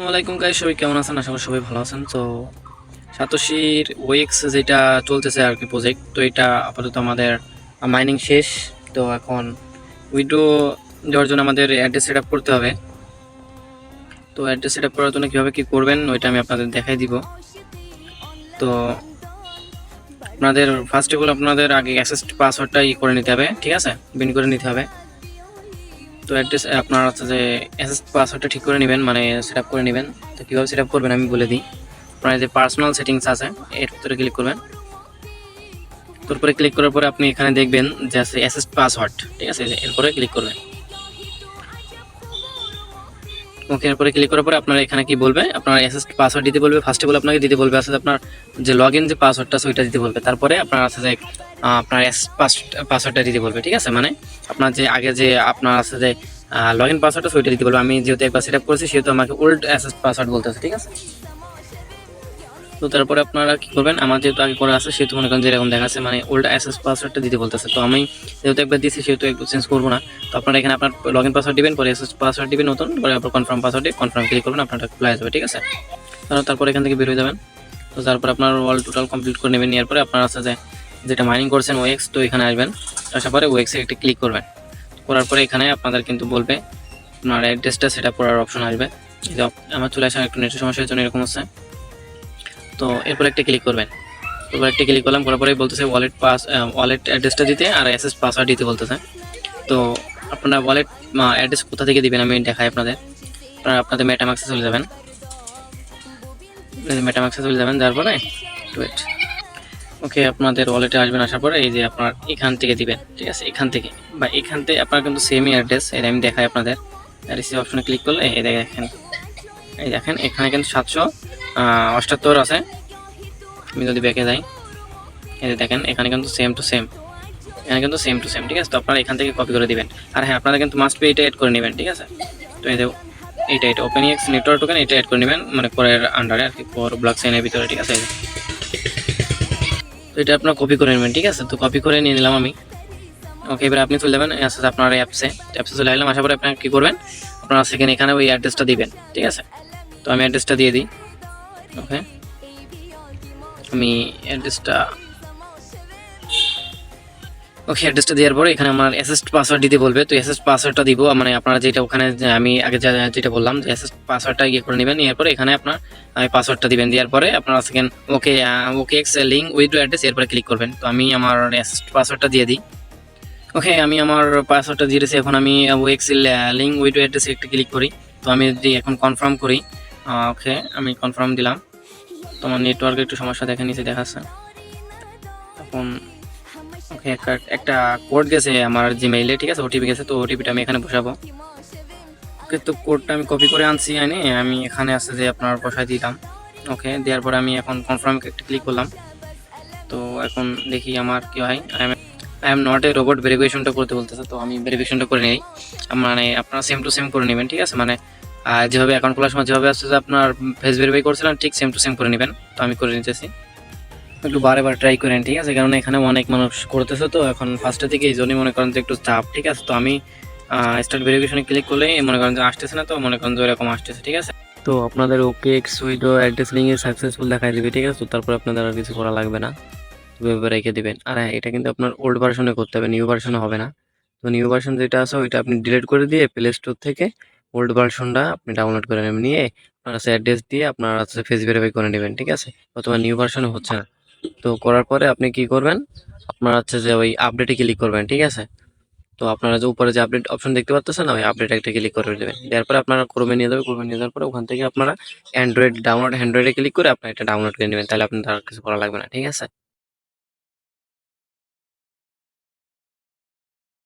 আসসালামু আলাইকুম গাইস, সবাই কেমন আছেন? আশা করি সবাই ভালো আছেন। তো সাতোশির ওয়েক্স যেটা চলতেছে আর কি প্রজেক্ট, তো এটা আপাতত আমাদের মাইনিং শেষ। তো এখন উইড্রো দেওয়ার জন্য আমাদের অ্যাড্রেস সেট আপ করতে হবে। তো অ্যাড্রেস সেট আপ করার জন্য কীভাবে কী করবেন ওইটা আমি আপনাদের দেখাই দিব। তো আপনাদের ফার্স্ট অফ অল আপনাদের আগে অ্যাসেস পাসওয়ার্ডটা করে নিতে হবে, ঠিক আছে, বিন করে নিতে হবে। তো অ্যাড্রেস আপনার হচ্ছে যে অ্যাসেস পাসওয়ার্ডটা ঠিক করে নেবেন, মানে সেট আপ করে নেবেন। তো কীভাবে সেট আপ করবেন আমি বলে দিই। আপনার যে পার্সোনাল সেটিংস আছে এর ভিতরে ক্লিক করবেন। তারপরে ক্লিক করার পরে আপনি এখানে দেখবেন যে আছে অ্যাসেস পাসওয়ার্ড, ঠিক আছে, এরপরে ক্লিক করবেন। ওকে, এরপরে ক্লিক করার পরে আপনার এখানে কি বলবে, আপনার অ্যাসেস পাসওয়ার্ড দিতে বলবে। ফার্স্ট অফ অল আপনাকে দিতে বলবে আছে আপনার যে লগ ইন যে পাসওয়ার্ডটা আছে ওইটা দিতে বলবে। তারপরে আপনার আছে যে আপনার পাসওয়ার্ডটা দিতে বলবে, ঠিক আছে, মানে আপনার যে আগে যে আপনার আছে যে লগ ইন পাসওয়ার্ডটা ওইটা দিতে বলবে। আমি যেহেতু একবার সেট আপ করেছি সেহেতু আমাকে ওল্ড অ্যাসেস পাসওয়ার্ড বলতেছে, ঠিক আছে। তো তারপরে আপনারা কি করবেন, আমার যেহেতু আগে করা আছে সেহেতু মনে করেন যেরকম দেখাচ্ছে মানে ওল্ড অ্যাসেস পাসওয়ার্ডটা দিতে বলতেছে। তো আমি যেহেতু একবার দিয়েছি সেহেতু একটু চেঞ্জ করবো না। তো আপনারা এখানে আপনার লগ ইন পাসওয়ার্ড দিবেন, পরে অ্যাসেস পাসওয়ার্ড দিবেন নতুন, পরে আপনার কনফার্ম পাসওয়ার্ড দিয়ে কনফার্ম ক্লিক করবেন, আপনারটা খুলে যাবে, ঠিক আছে। তারপর এখান থেকে বের হয়ে যাবেন। তো তারপর আপনার অল টোটাল কমপ্লিট করে নেবেন। এরপরে আপনার আছে যে যেটা মাইনিং করছেন ওএক্স, তো এখানে আসবেন, আসার পরে ওএক্সে একটি ক্লিক করবেন। করার পরে এখানে আপনাদের কিন্তু বলবে আপনার অ্যাড্রেসটা সেট আপ করার অপশন আসবে। আমার চলে আসা একটু নেটের সমস্যার জন্য এরকম হচ্ছে। তো এরপর একটা ক্লিক করবেন। এরপর একটা ক্লিক করলাম, করার পরে বলতেছে ওয়ালেট অ্যাড্রেসটা দিতে আর অ্যাসেস পাসওয়ার্ড দিতে বলতেছে। তো আপনারা ওয়ালেট অ্যাড্রেস কোথা থেকে দিবেন আমি দেখাই আপনাদের। আপনাদের মেটামাক্সে চলে যাবেন, মেটামাক্সে চলে যাবেন, যাওয়ার পরে ওয়েট, ওকে, আপনাদের ওয়ালেটে আসবেন। আসার পরে এই যে আপনার এখান থেকে দিবেন, ঠিক আছে, এখান থেকে বা এখান থেকে আপনার কিন্তু সেমই অ্যাড্রেস, এটা আমি দেখাই আপনাদের। রিসিভ অপশনে ক্লিক করলে এই দেখেন এখানে কিন্তু 778 আছে। আমি যদি ব্যাকে যাই, এই যে দেখেন এখানে কিন্তু সেম টু সেম, এখানে কিন্তু সেম টু সেম, ঠিক আছে। তো আপনারা এখান থেকে কপি করে দিবেন। আর হ্যাঁ, আপনারা কিন্তু মাস্ট বি এটা অ্যাড করে নেবেন, ঠিক আছে। তো এই যে এইটা ওপেনএক্স নেটওয়ার্ক টোকেন এটা অ্যাড করে নেবেন, মানে কোরের আন্ডারে আর কি, কোর ব্লক চেইনের ভিতরে, ঠিক আছে। তো এটা আপনারা কপি করে নেবেন, ঠিক আছে। তো কপি করে নিয়ে নিলাম আমি। ওকে, এবার আপনি চলে যাবেন আপনার অ্যাপসে চলে আসলাম। আসার পরে আপনারা কী করবেন, আপনারা সেখানে এখানে ওই অ্যাড্রেসটা দিবেন, ঠিক আছে। তো আমি অ্যাড্রেসটা দিয়ে দিই। ওকে, আমি অ্যাড্রেসটা দেওয়ার পরে এখানে আমার অ্যাসেস পাসওয়ার্ড দিতে বলবে। তো অ্যাসেস পাসওয়ার্ডটা দিব, মানে আপনারা যেটা ওখানে আমি আগে যেটা বললাম যে অ্যাসেস পাসওয়ার্ডটা করে নেবেন। এরপরে এখানে আপনার পাসওয়ার্ডটা দিবেন, দেওয়ার পরে আপনারা second okay x link with address এরপরে ক্লিক করবেন। তো আমি আমার অ্যাসেস পাসওয়ার্ডটা দিয়ে দিই। ওকে, আমি আমার পাসওয়ার্ডটা দিয়ে দিয়েছি। এখন আমি ওএক্স লিঙ্ক উইথ অ্যাড্রেসে একটু ক্লিক করি। তো আমি যদি এখন কনফার্ম করি, ওকে, আমি কনফার্ম দিলাম। তো আমার নেটওয়ার্কে একটু সমস্যা দেখা নিচে দেখাচ্ছে এখন। ওকে, একটা কোড গেছে আমার জিমেইলে, ঠিক আছে, ওটিপি গেছে। তো ওটিপিটা আমি এখানে বসাবো। ওকে, তো কোডটা আমি কপি করে আনছি, আমি এখানে আছে যে আপনার বসাই দিলাম। ওকে, দেওয়ার পরে আমি এখন কনফার্ম একটা ক্লিক করলাম। তো এখন দেখি আমার কি হয়। I am not a robot ভেরিফিকেশনটা করতে বলতেছে। তো আমি ভেরিফিকেশনটা করে নিই, মানে আপনারা সেম টু সেম করে নেবেন, ঠিক আছে। মানে যেভাবে অ্যাকাউন্ট খোলার সময় যেভাবে আসছে যে আপনার ফেস ভেরিফাই করছিলেন ঠিক সেম টু সেম করে নেবেন। তো আমি করে নিতেছি, একটু বারে ট্রাই করেন, ঠিক আছে, কারণ এখানে অনেক মানুষ করতেছে। তো এখন ফার্স্টের দিকে এই জন্যই মনে করেন যে একটু চাপ, ঠিক আছে। তো আমি স্টার্ট ভেরিফিকেশনে ক্লিক করলে মনে করেন যে আসতেছে না, তো মনে করেন যে এরকম আসতেছে, ঠিক আছে। তো আপনাদের ওকে এক্স উইডো অ্যাড্রেস লিঙ্কে সাকসেসফুল দেখাই দেবে, ঠিক আছে। তো তারপর আপনাদের আর কিছু করা লাগবে না, এভাবে রেখে দেবেন। আর হ্যাঁ, এটা কিন্তু আপনার ওল্ড ভার্সনে করতে হবে, নিউ ভার্সনে হবে না। তো নিউ ভার্সন যেটা আছে ওইটা আপনি ডিলিট করে দিয়ে প্লে স্টোর থেকে ওল্ড ভার্সনটা আপনি ডাউনলোড করে নেবেন, নিয়ে আপনার কাছে অ্যাড্রেস দিয়ে আপনার কাছে ফেস ভেরিফাই করে নেবেন, ঠিক আছে। অথবা নিউ ভার্সনে হচ্ছে না। তো করার পরে আপনি কি করবেন, আপনার হচ্ছে যে ওই আপডেটে ক্লিক করবেন, ঠিক আছে। তো আপনারা যে উপরে যে আপডেট অপশন দেখতে পাচ্ছেন, ওই আপডেট একটা ক্লিক করে দেবেন। দেওয়ার পরে আপনারা ক্রোমে নিয়ে যাবেন, ক্রোমে নিয়ে যাওয়ার পরে ওখান থেকে আপনারা অ্যান্ড্রয়েডে ক্লিক করে আপনারা এটা ডাউনলোড করে নেবেন। তাহলে আপনার আর কিছু করা লাগবে না, ঠিক আছে।